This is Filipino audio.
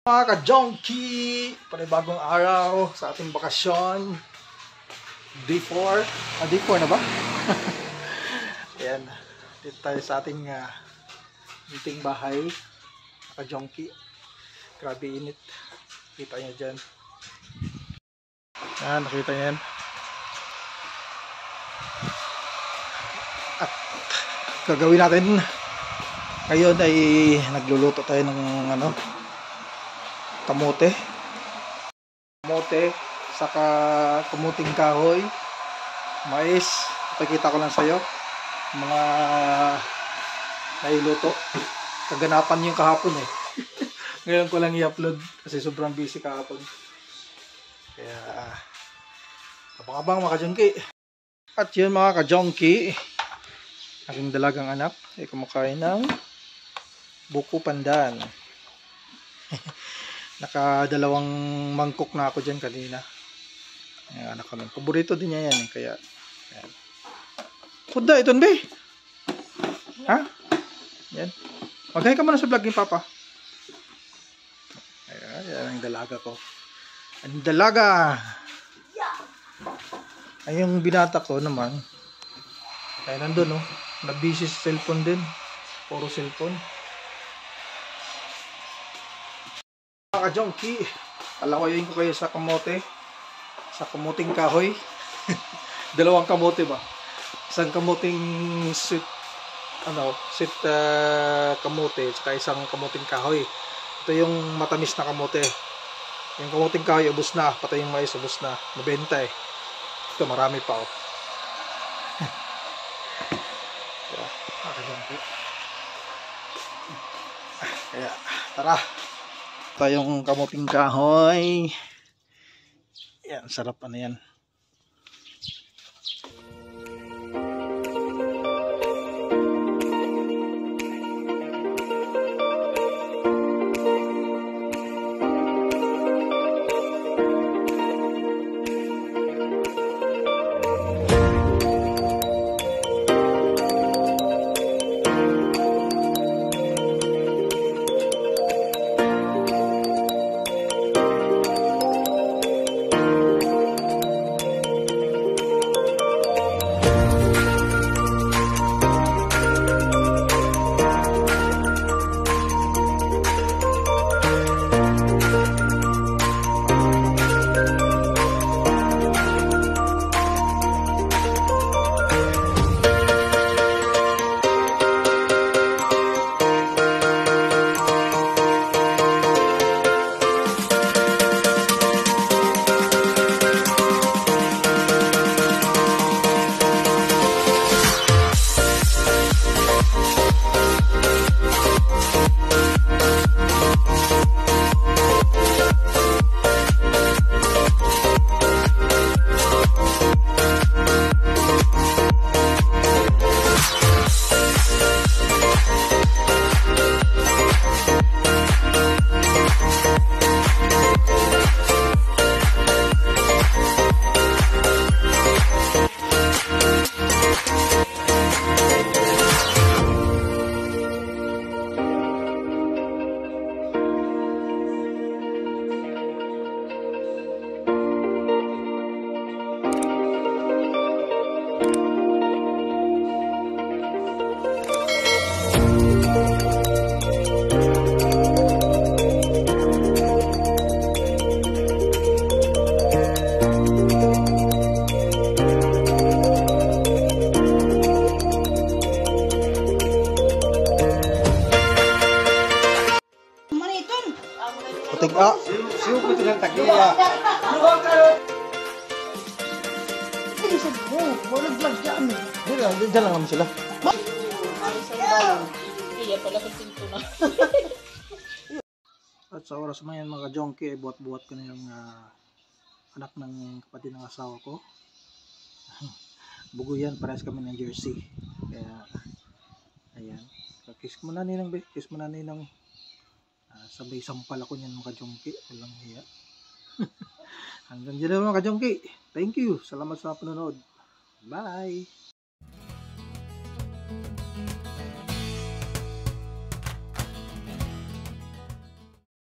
Mga ka-junkie, panibagong araw sa ating bakasyon. Day 4. Day 4 na ba? Ayan, dito tayo sa ating meeting bahay. Ka-junkie, grabe init. Kita nyo dyan. Ayan, nakita nyo yan. At gagawin natin ngayon ay nagluluto tayo ng kamote, saka kamuting kahoy, mais. Ipakita ko lang sa iyo mga nailuto. Kaganapan yung kahapon eh. Ngayon ko lang i-upload kasi sobrang busy kahapon. Kaya abang-abang mga ka-junkie. At yun mga ka-junkie, aking dalagang anak ay kumakain ng buko pandan. Nakadalawang mangkok na ako dyan kanina. Ayan, anak kami. Paborito din niya yan eh. Kaya, ayan. Kuda, ito be. Ha? Yan. Maghay ka muna sa vlog ni Papa. Ayan, yan ang dalaga ko. Ang dalaga. Ay, yung binata ko naman. Ay, nandun oh. Nabisi sa cellphone din. Puro cellphone. Mga ka-junkie, alawayin ko kayo sa kamote, sa kamuting kahoy. Dalawang kamote ba? Isang kamuting sweet kamote, saka isang kamuting kahoy. Ito yung matamis na kamote. Yung kamuting kahoy ubos na, pati yung mais ubos na, mabenta eh. Ito marami pa oh. Mga ka-junkie. Kaya tara, tayong kamuting kahoy. Yan, sarap yan. Siyo ko ito ng tagiya. Walang vlog dyan. Diyan lang naman sila. Iya pala kung tinto na. At sa oras mo yan mga ka-junkie, buhat-buhat ko na yung anak ng kapatid ng asawa ko. Bugo yan, parehas kami ng jersey. Kaya, ayan. Kiss mo na ninang, be. Kiss mo na ninang. Sabay sampal ako niyan mga ka-junkie. Walang hiya. Hanggang dyan mga ka-junkie. Thank you. Salamat sa panonood. Bye.